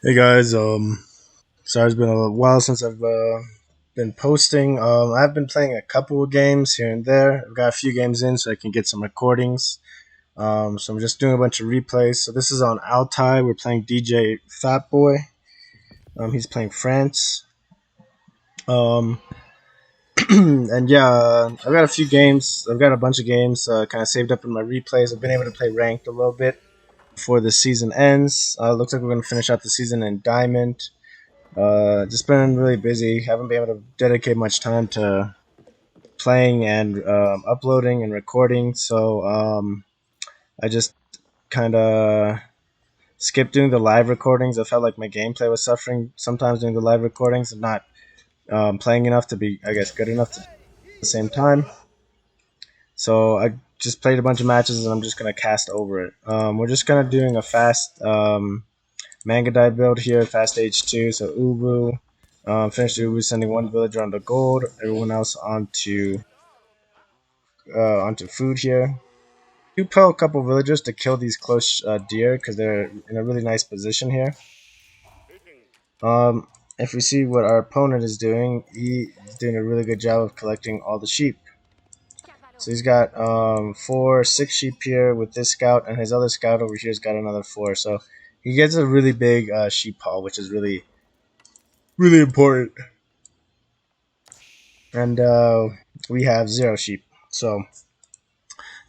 Hey guys, sorry it's been a while since I've been posting. I've been playing a couple of games here and there. I've got a few games in so I can get some recordings. So I'm just doing a bunch of replays. So this is on Altai. We're playing DJ Fat Boy. He's playing France. Um, and yeah, I've got a few games. I've got a bunch of games kind of saved up in my replays. I've been able to play ranked a little bit before the season ends. Looks like we're going to finish out the season in Diamond. Just been really busy. Haven't been able to dedicate much time to playing and uploading and recording. So I just kind of skipped doing the live recordings. I felt like my gameplay was suffering sometimes doing the live recordings and not playing enough to be, I guess, good enough to at the same time. So I just played a bunch of matches and I'm just gonna cast over it. We're just kind of doing a fast Mangudai build here, fast H2. So Ubu, finished Ubu sending one villager onto gold, everyone else onto food here. Do pull a couple villagers to kill these close deer because they're in a really nice position here. Um, if we see what our opponent is doing, he is doing a really good job of collecting all the sheep. So he's got 6 sheep here with this scout, and his other scout over here's got another 4. So he gets a really big sheep haul, which is really important. And we have 0 sheep. So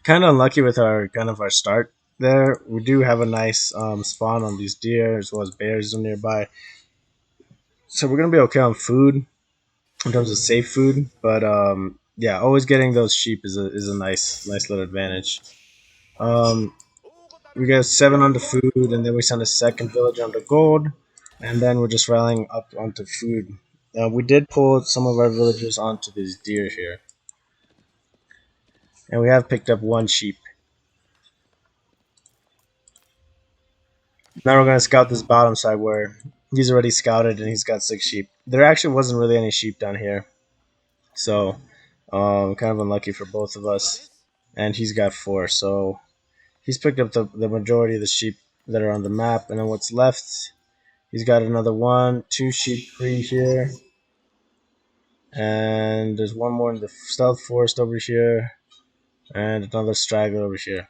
kind of unlucky with our start there. We do have a nice spawn on these deer as well as bears nearby. So we're gonna be okay on food in terms of safe food, but yeah, always getting those sheep is a nice little advantage. Um, we get 7 onto food, and then we send a second village onto gold, and then we're just rallying up onto food. We did pull some of our villagers onto these deer here, and we have picked up 1 sheep. Now we're gonna scout this bottom side where he's already scouted and he's got 6 sheep. There actually wasn't really any sheep down here, so kind of unlucky for both of us. And he's got 4, so he's picked up the majority of the sheep that are on the map. And then what's left, he's got another 2 sheep free here, and there's one more in the stealth forest over here, and another straggler over here.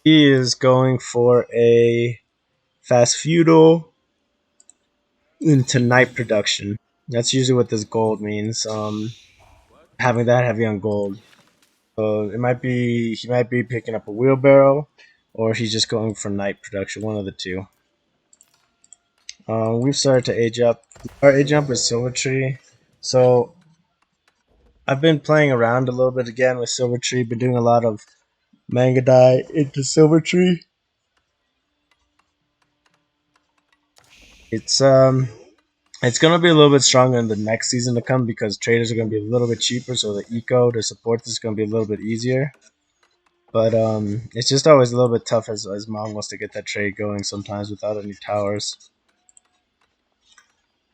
He is going for a fast feudal into night production. That's usually what this gold means. Having that heavy on gold. So it might be he might be picking up a wheelbarrow, or he's just going for night production. One of the two. We've started to age up. Our age up is Silver Tree. So I've been playing around a little bit again with Silver Tree. Been doing a lot of Mangudai into Silver Tree. It's um it's gonna be a little bit stronger in the next season to come because traders are gonna be a little bit cheaper, so the eco to support this is gonna be a little bit easier. But it's just always a little bit tough as Mongols to get that trade going sometimes without any towers.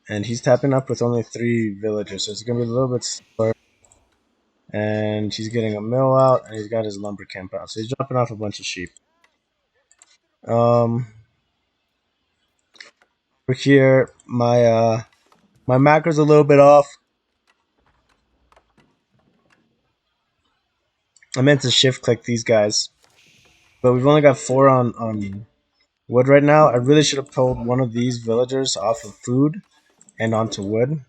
And he's tapping up with only 3 villagers, so it's gonna be a little bit slower. And he's getting a mill out, and he's got his lumber camp out, so he's dropping off a bunch of sheep. Um, over here, my macro's a little bit off. I meant to shift click these guys, but we've only got 4 on wood right now. I really should have pulled one of these villagers off of food and onto wood.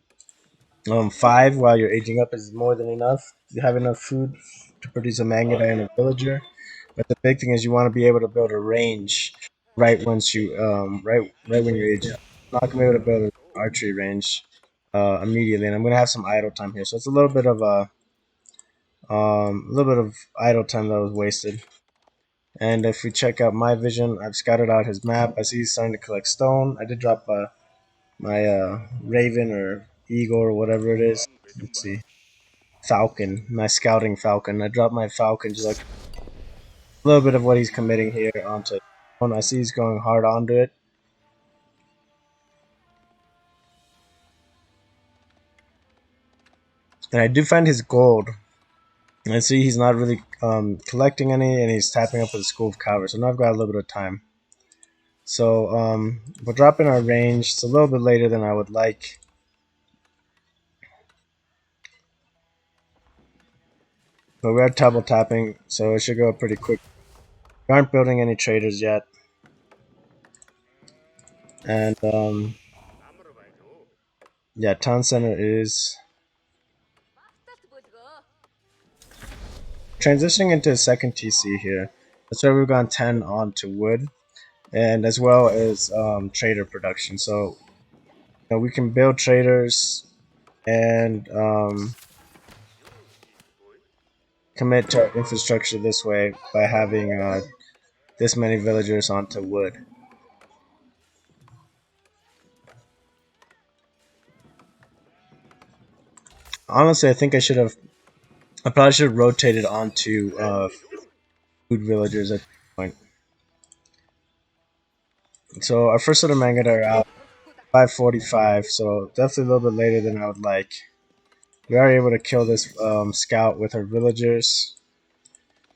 5 while you're aging up is more than enough. You have enough food to produce a Mangudai and a villager. But the big thing is you want to be able to build a range right once you right when you age up. I'm not gonna be able to build an archery range immediately, and I'm gonna have some idle time here. So it's a little bit of idle time that was wasted. And if we check out my vision, I've scouted out his map. I see he's starting to collect stone. I did drop my raven or eagle or whatever it is. Let's see. Falcon, my scouting falcon. I dropped my falcon just like a little bit of what he's committing here onto. I see he's going hard onto it. And I do find his gold. And I see he's not really collecting any, and he's tapping up with a school of cavalry. So now I've got a little bit of time. So we'll drop in our range. It's a little bit later than I would like. But we are double tapping, so it should go pretty quick. We aren't building any traders yet. And yeah, town center is transitioning into a second TC here. That's why we've gone 10 onto wood, and as well as trader production. So we can build traders and commit to our infrastructure this way by having this many villagers onto wood. Honestly, I think I probably should have rotated onto food villagers at this point. So our first set of manga are out 5:45, so definitely a little bit later than I would like. We are able to kill this scout with our villagers,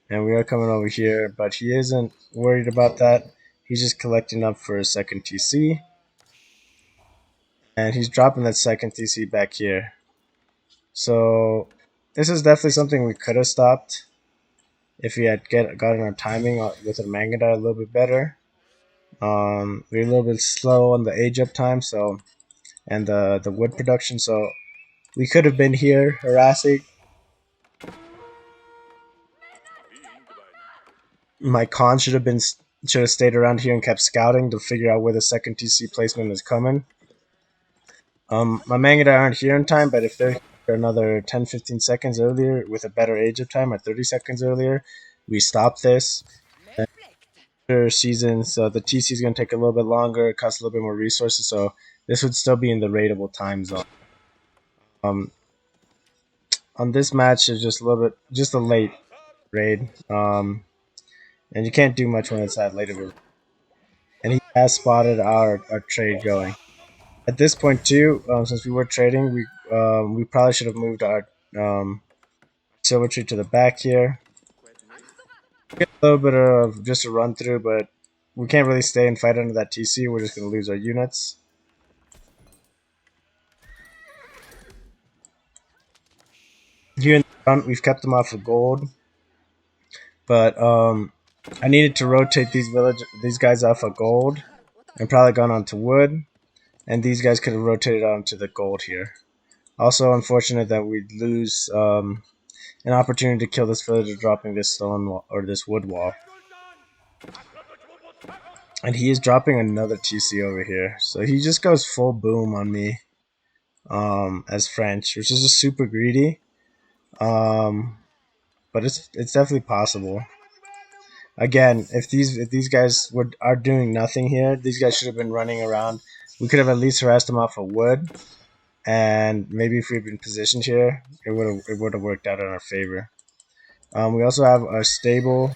and we are coming over here, but he isn't worried about that. He's just collecting up for a second TC, and he's dropping that second TC back here. So this is definitely something we could have stopped if we had gotten our timing with our Mangudai a little bit better. We're a little bit slow on the age up time, so and the wood production, so we could have been here harassing. My con should have stayed around here and kept scouting to figure out where the second TC placement is coming. My Mangudai aren't here in time, but if they're here another 10-15 seconds earlier with a better age of time, or 30 seconds earlier, we stop this. Season, so the TC is going to take a little bit longer, it costs a little bit more resources, so this would still be in the raidable time zone. On this match, it's just a little bit, just a late raid, and you can't do much when it's that late of a. And he has spotted our trade going. At this point too, since we were trading, we probably should have moved our silver tree to the back here. Get a little bit of just a run through, but we can't really stay and fight under that TC. We're just going to lose our units. Here in the front, we've kept them off of gold, but I needed to rotate these guys off of gold and probably gone onto wood, and these guys could have rotated onto the gold here. Also, unfortunate that we'd lose an opportunity to kill this villager dropping this stone wall, or this wood wall. And he is dropping another TC over here, so he just goes full boom on me as French, which is just super greedy. But it's definitely possible. Again, if these guys are doing nothing here, these guys should have been running around. We could have at least harassed them off of wood, and maybe if we'd been positioned here, it would have worked out in our favor. We also have our stable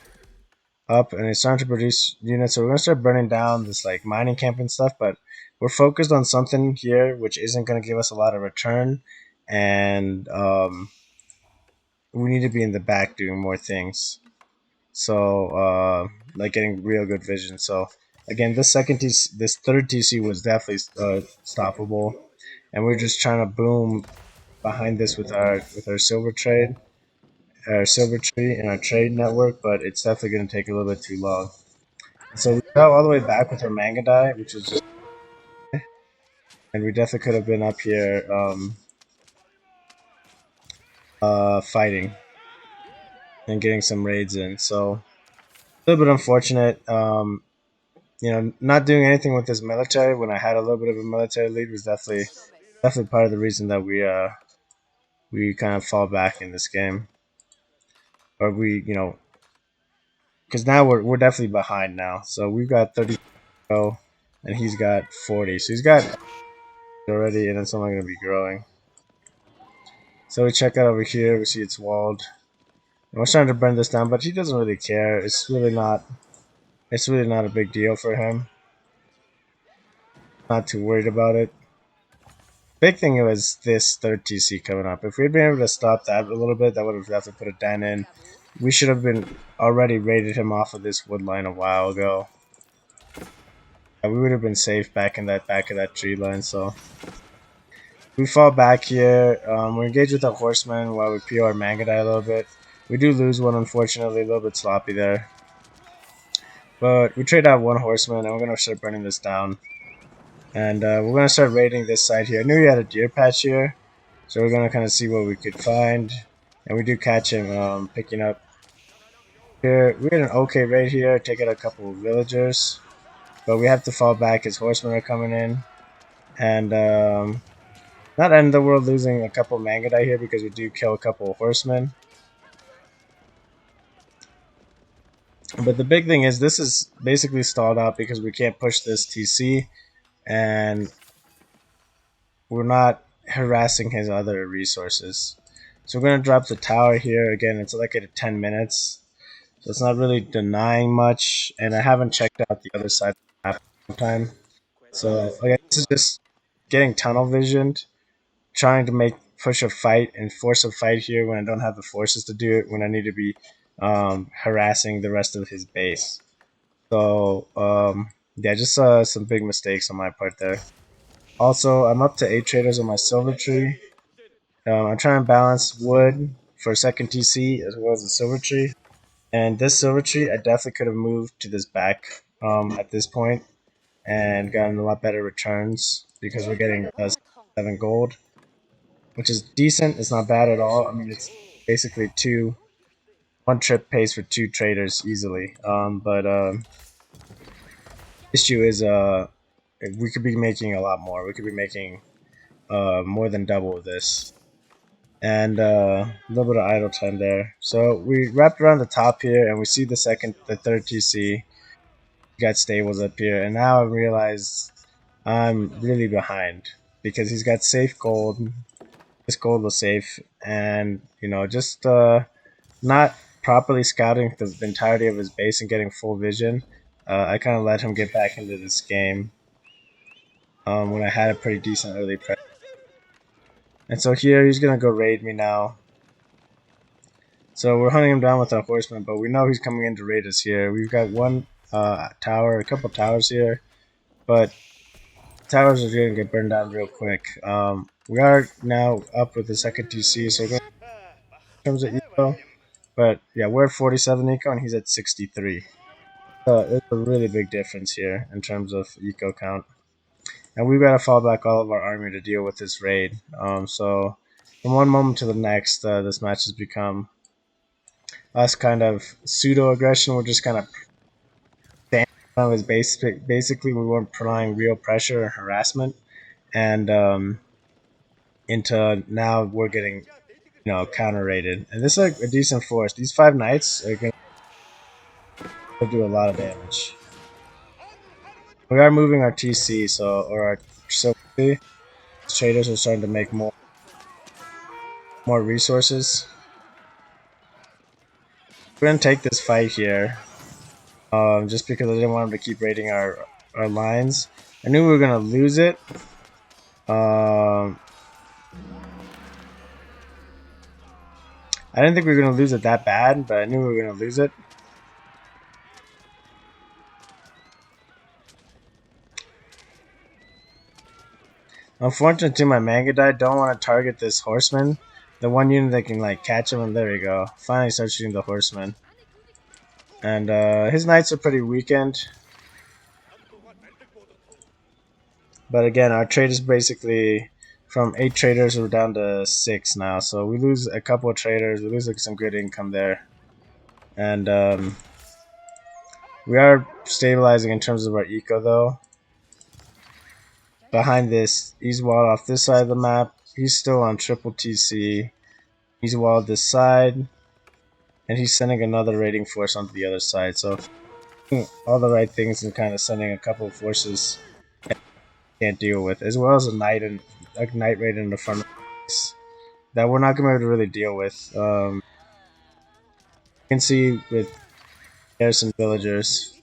up, and it's starting to produce units, so we're gonna start burning down this like mining camp and stuff. But we're focused on something here which isn't gonna give us a lot of return, and we need to be in the back doing more things. So like getting real good vision. So again, this third TC was definitely stoppable, and we're just trying to boom behind this with our silver trade, our silver tree, and our trade network. But it's definitely going to take a little bit too long. So we got all the way back with our Mangudai, which is just, and we definitely could have been up here fighting and getting some raids in. So a little bit unfortunate. Not doing anything with this military when I had a little bit of a military lead was definitely part of the reason that we kind of fall back in this game, or because now we're definitely behind now. So we've got 30 to go, and he's got 40. So he's got already, and it's only going to be growing. So we check out over here. We see it's walled, and we're trying to burn this down, but he doesn't really care. It's really not. It's really not a big deal for him. Not too worried about it. Big thing was this third TC coming up. If we'd been able to stop that a little bit, that would have definitely put a dent in. We should have been already raided him off of this wood line a while ago. we would have been safe back in that back of that tree line. So we fall back here. We engage with our horsemen while we PO our Mangudai a little bit. We do lose one, unfortunately, a little bit sloppy there. But we trade out one horseman, and we're going to start burning this down. And we're going to start raiding this side here. I knew he had a deer patch here, so we're going to kind of see what we could find. And we do catch him picking up here. We had an okay raid here, take out a couple of villagers. But we have to fall back. His horsemen are coming in. And not end the world losing a couple Mangudai here because we do kill a couple of horsemen. But the big thing is this is basically stalled out because we can't push this TC, and we're not harassing his other resources. So we're going to drop the tower here. Again, it's like at 10 minutes. So it's not really denying much, and I haven't checked out the other side of the time. So again, this is just getting tunnel visioned, trying to push a fight and force a fight here when I don't have the forces to do it, when I need to be harassing the rest of his base. So yeah, just some big mistakes on my part there. Also, I'm up to 8 traders on my silver tree. I'm trying to balance wood for second TC as well as the silver tree. And this silver tree, I definitely could have moved to this back at this point and gotten a lot better returns because we're getting 7 gold, which is decent. It's not bad at all. I mean, it's basically one trip pays for 2 traders easily. But issue is we could be making a lot more. We could be making more than double of this. And a little bit of idle time there. So we wrapped around the top here, and we see the third TC. We got stables up here, and now I realize I'm really behind because he's got safe gold. This gold was safe, and just not properly scouting the entirety of his base and getting full vision. I kind of let him get back into this game when I had a pretty decent early press. And so here he's gonna go raid me now. So we're hunting him down with our horsemen, but we know he's coming in to raid us here. We've got one tower, a couple towers here, but towers are going to get burned down real quick. We are now up with the second TC, so in terms of eco, but yeah, we're at 47 eco and he's at 63. So there's a really big difference here in terms of eco count. And we've got to fall back all of our army to deal with this raid. So from one moment to the next, this match has become us kind of pseudo aggression. We're just kind of standing on his base. Basically, we weren't applying real pressure or harassment, and into now we're getting counter raided. And this is like a decent force. These 5 knights are going to do a lot of damage. We are moving our TC, so traders are starting to make more resources. We're gonna take this fight here, just because I didn't want him to keep raiding our lines. I knew we were gonna lose it. I didn't think we were gonna lose it that bad, but I knew we were gonna lose it. Unfortunately, my Mangudai don't want to target this horseman. The one unit that can catch him, and there we go. Finally, start shooting the horseman. And his knights are pretty weakened. But again, our trade is basically from 8 traders, we're down to 6 now. So we lose a couple of traders. We lose some good income there. And we are stabilizing in terms of our eco, though. Behind this, he's walled off this side of the map. He's still on triple TC. He's walled this side. And he's sending another raiding force onto the other side. So all the right things and kind of sending a couple of forces can't deal with, as well as a knight raid in the front of us that we're not going to be able to really deal with. You can see with garrison villagers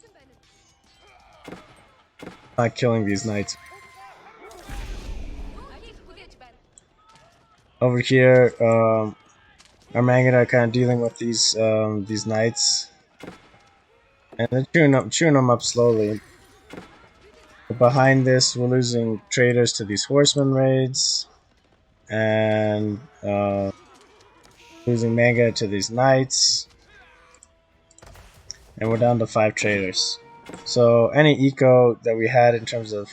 not killing these knights. Over here, our Mangudai are kind of dealing with these knights, and they're chewing them up slowly. Behind this, we're losing traders to these horseman raids, and losing manga to these knights, and we're down to 5 traders. So any eco that we had in terms of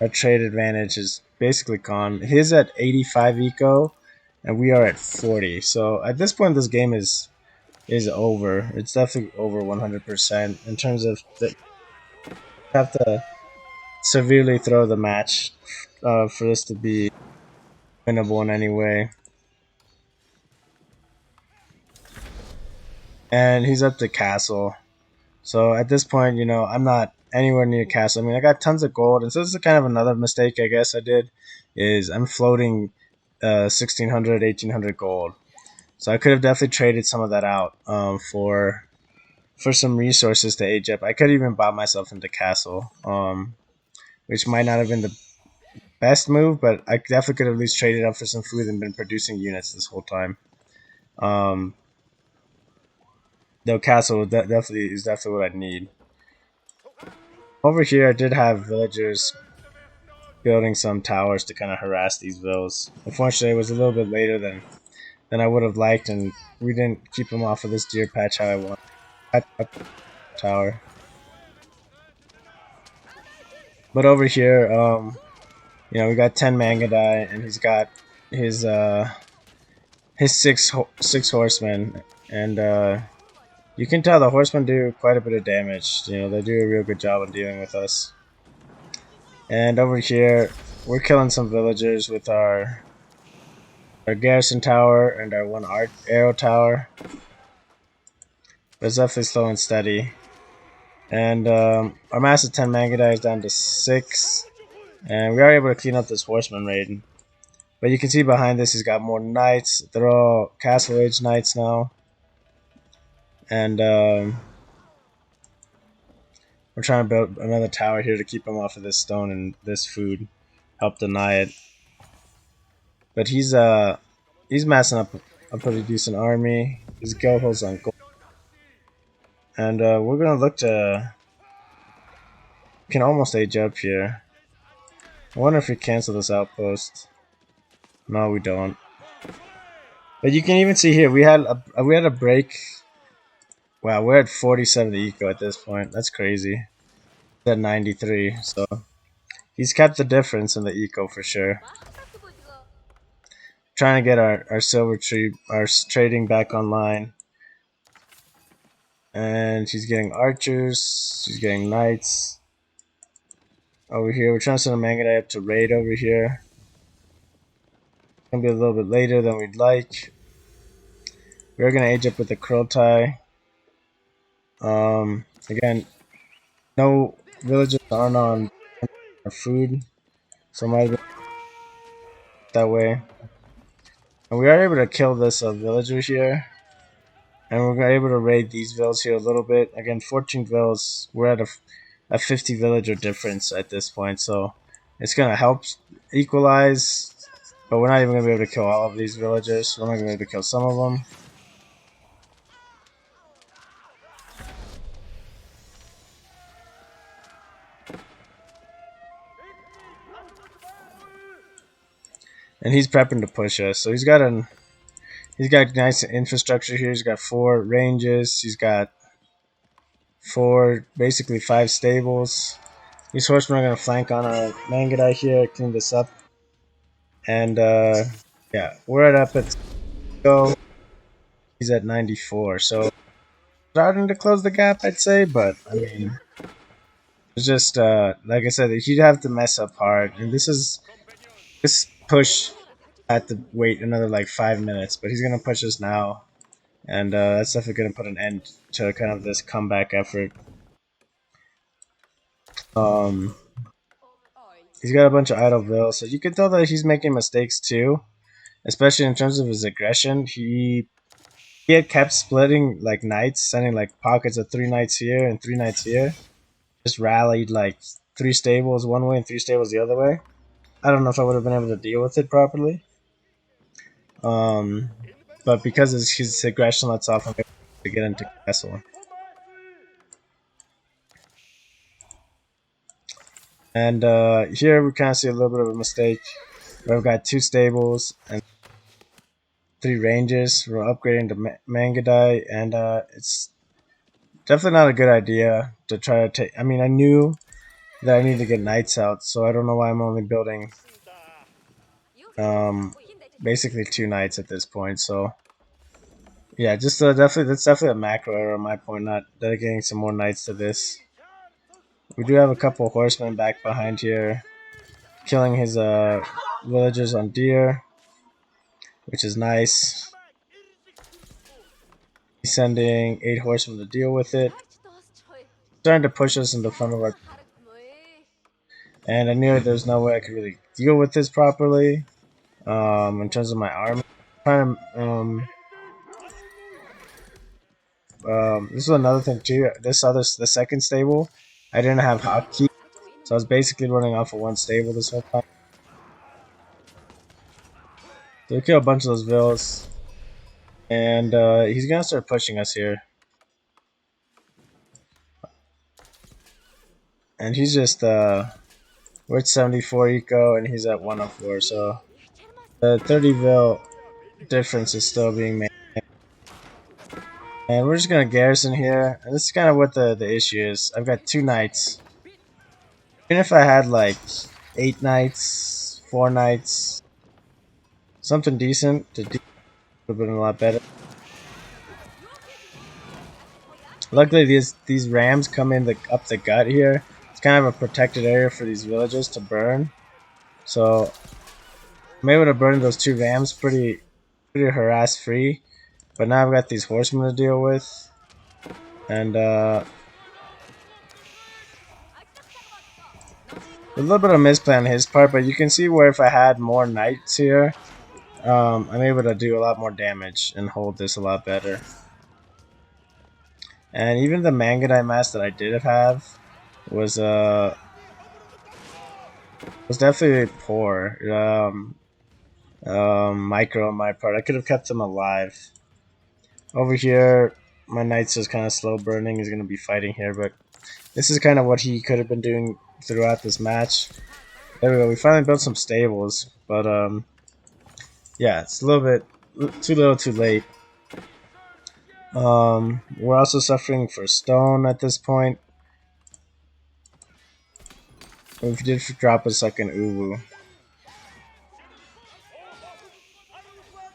our trade advantage is basically gone. His at 85 eco, and we are at 40. So at this point, this game is over. It's definitely over 100% in terms of the have to severely throw the match for this to be winnable in any way. And he's up to castle. So at this point, I'm not anywhere near castle. I mean, I got tons of gold, and so this is kind of another mistake I guess I did, is I'm floating 1600, 1800 gold. So I could have definitely traded some of that out for some resources to age up. I could have even bought myself into castle, which might not have been the best move, but I definitely could have at least traded up for some food and been producing units this whole time. Um, though castle definitely is definitely what I need. Over here, I did have villagers building some towers to kind of harass these vills. Unfortunately, it was a little bit later than I would have liked, and we didn't keep them off of this deer patch how I want. Tower. But over here, we got 10 Mangudai, and he's got his his six horsemen, and you can tell the horsemen do quite a bit of damage. They do a real good job of dealing with us. And over here, we're killing some villagers with our garrison tower and our one arrow tower. But it's definitely slow and steady. And our mass of 10 Mangudai is down to 6. And we are able to clean up this horseman raid. But you can see behind this he's got more knights. They're all castle age knights now. And we're trying to build another tower here to keep him off of this stone and this food. Help deny it. But he's massing up a pretty decent army. His guild holds on gold. And we're gonna look to can almost age up here. I wonder if we cancel this outpost. No, we don't. But you can even see here we had a break. Wow, we're at 47 eco at this point. That's crazy. At 93, so he's kept the difference in the eco for sure. Trying to get our silver tree, our trading back online. And she's getting archers. She's getting knights. Over here, we're trying to send a Mangudai up to raid over here. Gonna be a little bit later than we'd like. We're gonna age up with the Kurultai. Again, no villages aren't on our food, so might have been that way. And we are able to kill this villager here. And we're able to raid these villas here a little bit. Again, 14 villas. We're at a 50 villager difference at this point, so it's gonna help equalize. But we're not even gonna be able to kill all of these villagers. We're only gonna be able to kill some of them. And he's prepping to push us. So he's got nice infrastructure here. He's got 4 ranges. He's got 4, basically 5 stables. These horsemen are gonna flank on our Mangudai here, clean this up. And yeah, we're at up at go. He's at 94. So starting to close the gap, I'd say, but I mean, it's just like I said, he'd have to mess up hard, and this push had to wait another like 5 minutes, but he's gonna push us now, and that's definitely gonna put an end to kind of this comeback effort. Um, he's got a bunch of idle vills, so you can tell that he's making mistakes too, especially in terms of his aggression. He had kept splitting like knights, sending like pockets of 3 knights here and 3 knights here. Just rallied like 3 stables one way and 3 stables the other way. I don't know if I would have been able to deal with it properly. Um, but because his aggression lets off, I'm able to get into castle. And here we kind of see a little bit of a mistake. We've got 2 stables and 3 ranges. We're upgrading to Mangudai, and it's definitely not a good idea to try to take. I mean, I knew that I need to get knights out, so I don't know why I'm only building um, basically 2 knights at this point. So yeah, just definitely that's definitely a macro error on my point, not dedicating some more knights to this. We do have a couple horsemen back behind here, killing his villagers on deer, which is nice. He's sending 8 horsemen to deal with it. Starting to push us in the front of our. And I knew there's no way I could really deal with this properly. In terms of my army, trying to, this is another thing too. The second stable, I didn't have hotkey, so I was basically running off of one stable this whole time. So we kill a bunch of those vills, and he's gonna start pushing us here. And he's just we're at 74 eco, and he's at 104. So the 30 vil difference is still being made. And we're just gonna garrison here, and this is kind of what the issue is. I've got 2 knights. Even if I had like 8 knights, 4 knights, something decent to do would have been a lot better. Luckily, these rams come in up the gut here. It's kind of a protected area for these villages to burn. So I'm able to burn those 2 rams pretty harass free. But now I've got these horsemen to deal with, and a little bit of misplay on his part. But you can see where if I had more knights here, I'm able to do a lot more damage and hold this a lot better. And even the Mangudai mask that I did have was definitely poor. Micro on my part. I could have kept them alive. Over here, my knight's just kind of slow burning. He's going to be fighting here, but this is kind of what he could have been doing throughout this match. There we go. We finally built some stables, but yeah, it's a little bit too little, too late. We're also suffering for stone at this point. We did drop a second Uwu.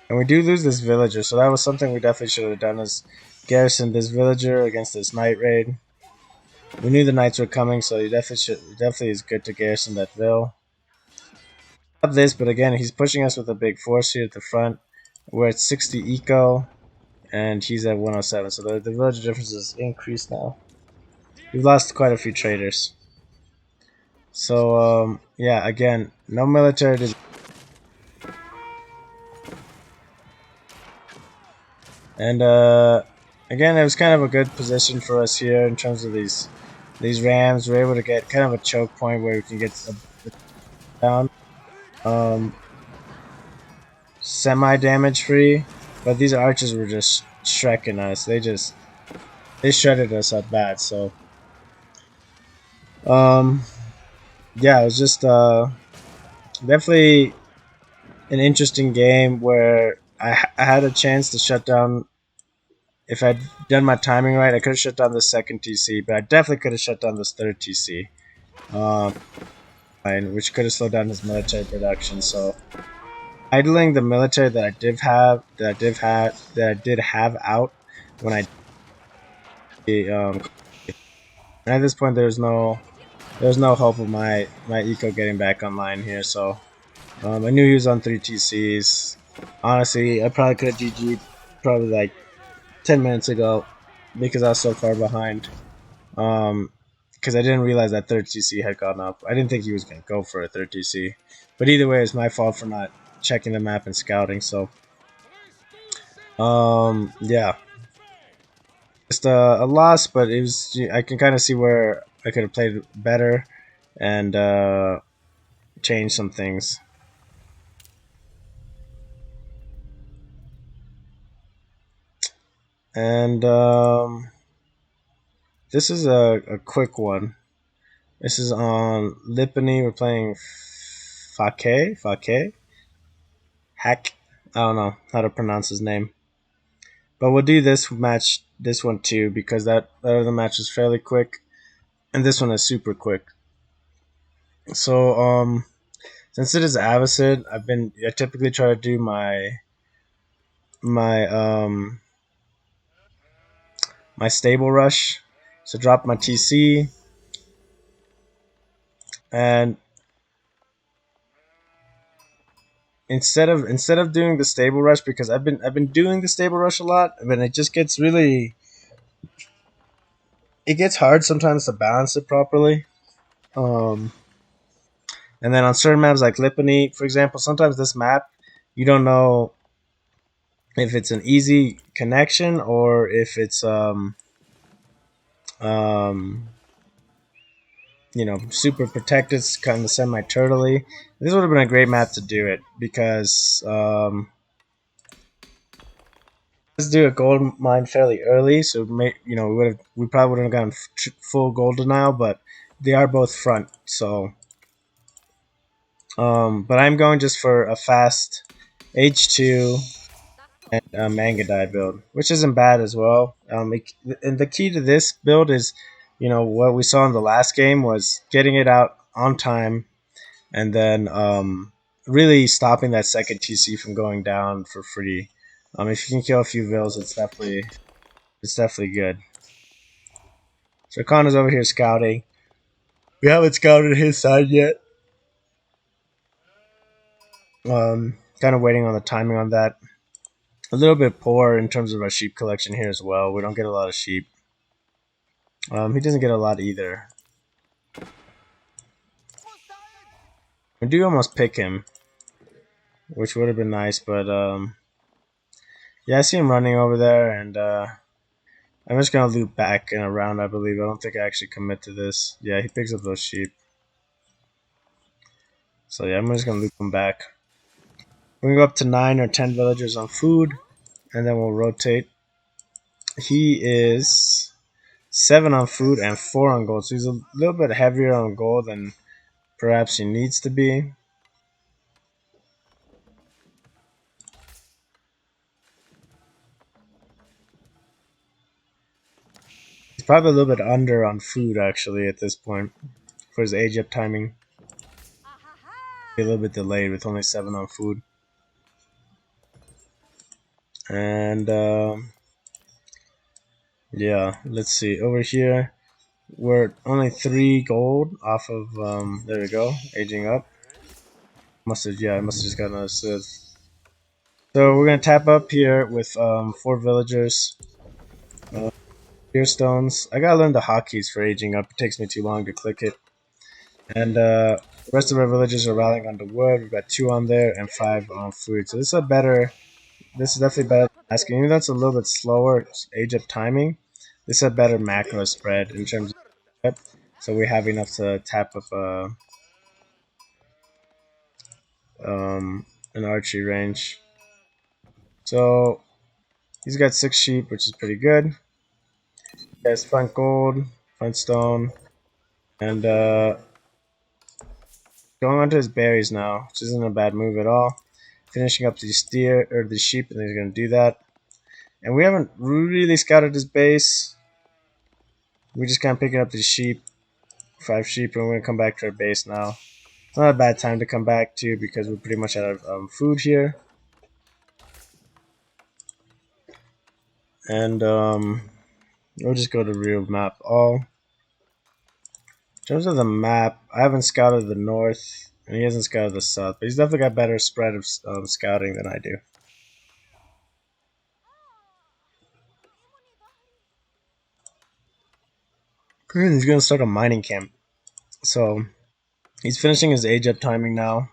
And we do lose this villager, so that was something we definitely should have done, is garrison this villager against this night raid. We knew the knights were coming, so you definitely is good to garrison that vill. Up this, but again, he's pushing us with a big force here at the front. We're at 60 eco, and he's at 107, so the villager difference is increased now. We've lost quite a few traders. So, yeah, again, no military to. And again, it was kind of a good position for us here in terms of these rams. We're able to get kind of a choke point where we can get down semi damage free, but these archers were just shrekking us. They shredded us up bad. So yeah, it was just definitely an interesting game where I had a chance to shut down. If I'd done my timing right, I could have shut down the second TC, but I definitely could have shut down this third TC, which could have slowed down his military production. So idling the military that I did have out when I and at this point there's no hope of my eco getting back online here. So I knew he was on 3 TCs. Honestly, I probably could have GG'd probably like 10 minutes ago because I was so far behind. Because I didn't realize that third TC had gone up. I didn't think he was going to go for a third TC. But either way, it's my fault for not checking the map and scouting. So, yeah. Just a loss, but it was. I can kind of see where I could have played better and changed some things. And this is a quick one. This is on lipany. We're playing Fake, Hack. I don't know how to pronounce his name, but we'll do this match, this one too, because that other match is fairly quick, and this one is super quick. So since it is abassid, I typically try to do my my stable rush. So drop my TC, and instead of doing the stable rush, because I've been doing the stable rush a lot, but it just gets really, it gets hard sometimes to balance it properly. Um, and then on certain maps like Lipany, for example, sometimes this map you don't know if it's an easy connection or if it's um super protected, kind of semi turtly. This would have been a great map to do it because let's do a gold mine fairly early, so we probably would have gotten full gold denial, but they are both front. So, but I'm going just for a fast H2 and a Mangudai build, which isn't bad as well. And the key to this build is, what we saw in the last game was getting it out on time, and then really stopping that second TC from going down for free. If you can kill a few vills, it's definitely good. So Khan is over here scouting. We haven't scouted his side yet. Kind of waiting on the timing on that. A little bit poor in terms of our sheep collection here as well. We don't get a lot of sheep. He doesn't get a lot either. We do almost pick him, which would have been nice, but yeah, I see him running over there, and I'm just gonna loop back in a round, I believe. I don't think I actually commit to this. Yeah, he picks up those sheep. So yeah, I'm just gonna loop him back. We're gonna go up to 9 or 10 villagers on food, and then we'll rotate. He is 7 on food and 4 on gold, so he's a little bit heavier on gold than perhaps he needs to be. He's probably a little bit under on food actually at this point for his age up timing. A little bit delayed with only 7 on food. And yeah, let's see. Over here, we're only 3 gold off of, there we go, aging up. I must have just got another Sith. So we're going to tap up here with 4 villagers. Spear stones. I gotta learn the hotkeys for aging up. It takes me too long to click it. And the rest of our villagers are rallying on the wood. We've got 2 on there and 5 on food. So this is definitely better than asking. Even though it's a little bit slower age up timing, this is a better macro spread in terms of step. So we have enough to tap up an archery range. So he's got 6 sheep, which is pretty good. He has front gold, front stone, and going on to his berries now, which isn't a bad move at all. Finishing up the steer or the sheep, and he's going to do that. And we haven't really scouted his base. We're just kind of picking up the sheep, 5 sheep, and we're going to come back to our base now. It's not a bad time to come back to because we're pretty much out of food here. And we'll just go to real map all. In terms of the map, I haven't scouted the north, and he hasn't scouted the south, but he's definitely got better spread of scouting than I do. He's going to start a mining camp. So he's finishing his age up timing now.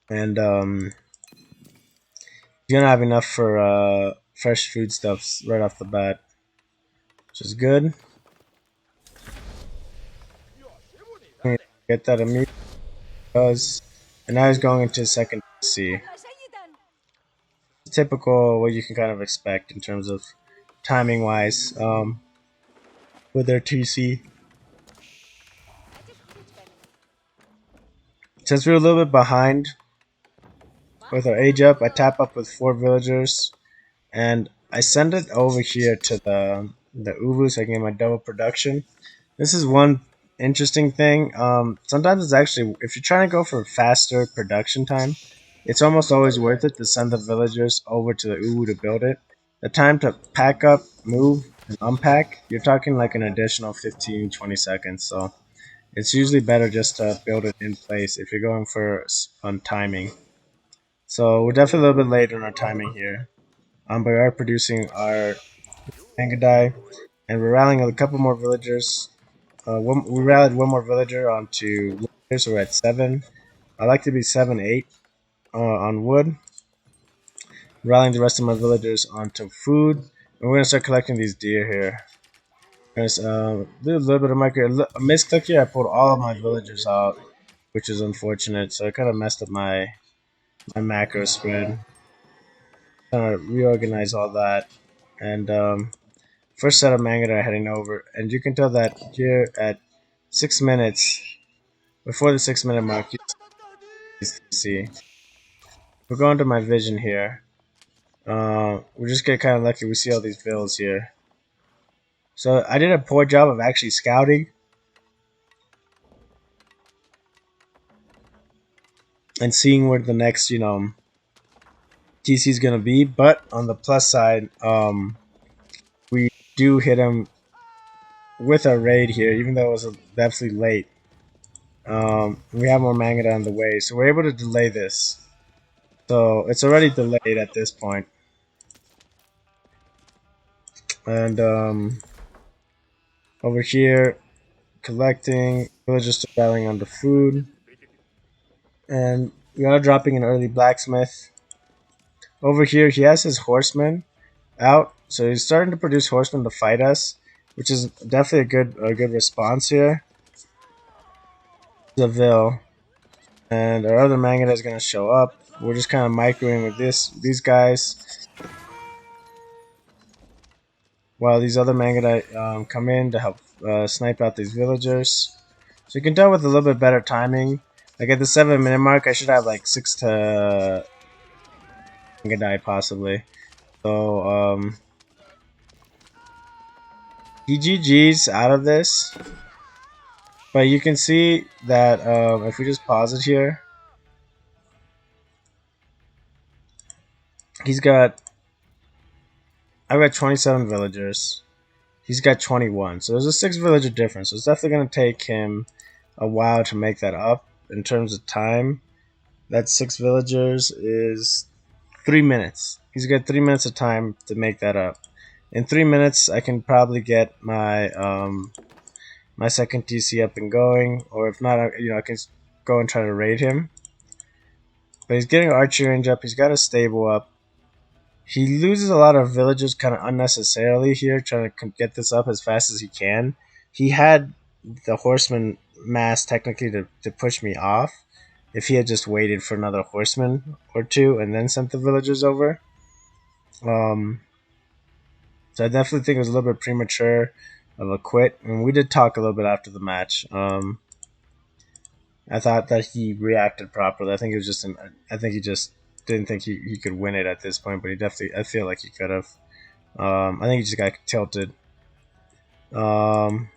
And he's going to have enough for fresh foodstuffs right off the bat, which is good. Get that immediately. And now he's going into second C. Typical what you can kind of expect in terms of timing wise. with their TC. Since we're a little bit behind with our age up, I tap up with 4 villagers and I send it over here to the Uvu so I can get my double production. This is one interesting thing. Sometimes it's actually, if you're trying to go for faster production time, it's almost always worth it to send the villagers over to the Uwu to build it. The time to pack up, move, and unpack, you're talking like an additional 15-20 seconds. So it's usually better just to build it in place if you're going for on timing. So we're definitely a little bit late on our timing here. But we are producing our Mangudai, and we're rallying a couple more villagers. We rallied one more villager onto wood, so we're at 7. I like to be 7-8 on wood. Rallying the rest of my villagers onto food. And we're gonna start collecting these deer here. There's a little bit of a misclick here. I pulled all of my villagers out, which is unfortunate. So I kind of messed up my macro spread. Trying to reorganize all that, and first set of manga that are heading over, and you can tell that here at 6 minutes before the 6 minute mark, you see we're going to my vision here. We just get kind of lucky. We see all these bills here. So I did a poor job of actually scouting and seeing where the next, TC is gonna be. But on the plus side, we do hit him with our raid here, even though it was definitely late. We have more manga on the way, so we're able to delay this. So it's already delayed at this point. And over here, collecting, villagers still battling on the food. And we are dropping an early blacksmith. Over here, he has his horsemen out, so he's starting to produce horsemen to fight us, which is definitely a good response here. Zaville, and our other manga is gonna show up. We're just kind of microing with these guys, while these other manga come in to help snipe out these villagers. So you can tell with a little bit better timing. Like at the 7 minute mark, I should have like 6 to Mangudai possibly. So GG's out of this. But you can see that if we just pause it here, I've got 27 villagers. He's got 21. So there's a 6 villager difference. So it's definitely going to take him a while to make that up in terms of time. That 6 villagers is 3 minutes. He's got 3 minutes of time to make that up. In 3 minutes, I can probably get my my second TC up and going, or if not, I can go and try to raid him. But he's getting archery range up. He's got a stable up. He loses a lot of villagers kind of unnecessarily here, trying to get this up as fast as he can. He had the horseman mass technically to push me off if he had just waited for another horseman or two and then sent the villagers over. So I definitely think it was a little bit premature of a quit. And we did talk a little bit after the match. I thought that he reacted properly. I think it was just I think he just didn't think he could win it at this point, but I feel like he could have. I think he just got tilted. More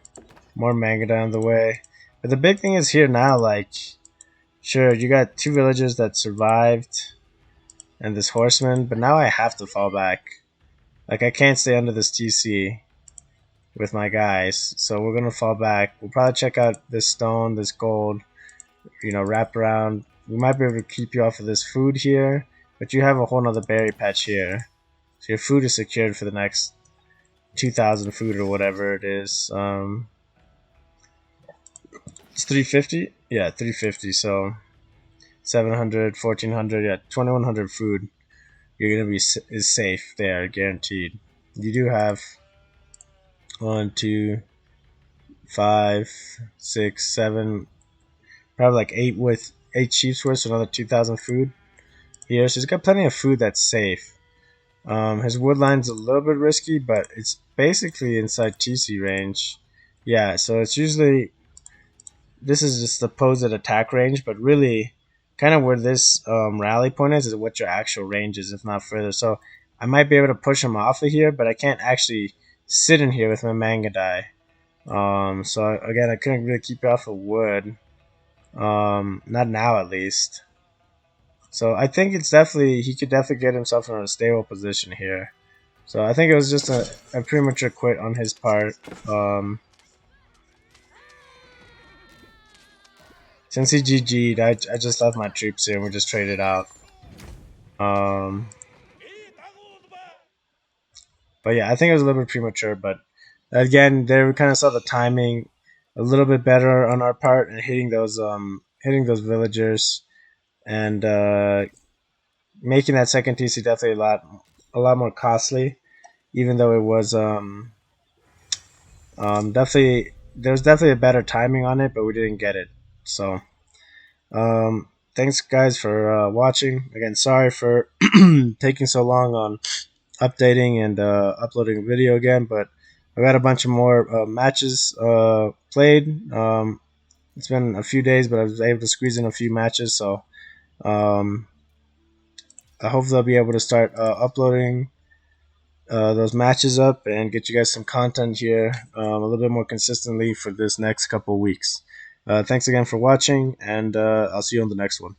manga down the way. But the big thing is here now, like, sure, you got 2 villagers that survived and this horseman, but now I have to fall back. Like, I can't stay under this TC with my guys, so we're gonna fall back. We'll probably check out this stone, this gold, wrap around. We might be able to keep you off of this food here, but you have a whole nother berry patch here. So your food is secured for the next 2,000 food or whatever it is. It's 350? Yeah, 350, so 700, 1,400, yeah, 2,100 food. You're gonna be is safe there, guaranteed. You do have 1, 2, 5, 6, 7, probably like 8 sheep's worth, so another 2,000 food here. So he's got plenty of food that's safe. His wood line's a little bit risky, but it's basically inside TC range. Yeah, so it's usually this is just the supposed attack range, but really, kind of where this rally point is what your actual range is, if not further. So I might be able to push him off of here, but I can't actually sit in here with my Mangudai. So again, I couldn't really keep it off of wood. Not now, at least. So I think it's definitely he could definitely get himself in a stable position here. So I think it was just a premature quit on his part. Since he GG'd, I just left my troops here and we just traded out. Um, but yeah, I think it was a little bit premature. But again, they kind of saw the timing a little bit better on our part and hitting those villagers and making that second TC definitely a lot more costly. Even though it was definitely there was definitely a better timing on it, but we didn't get it. So thanks guys for watching. Again, sorry for taking so long on updating and uploading a video again, but I got a bunch of more matches played. It's been a few days, but I was able to squeeze in a few matches, so um, I hope they'll be able to start uploading those matches up and get you guys some content here a little bit more consistently for this next couple weeks. Thanks again for watching, and I'll see you on the next one.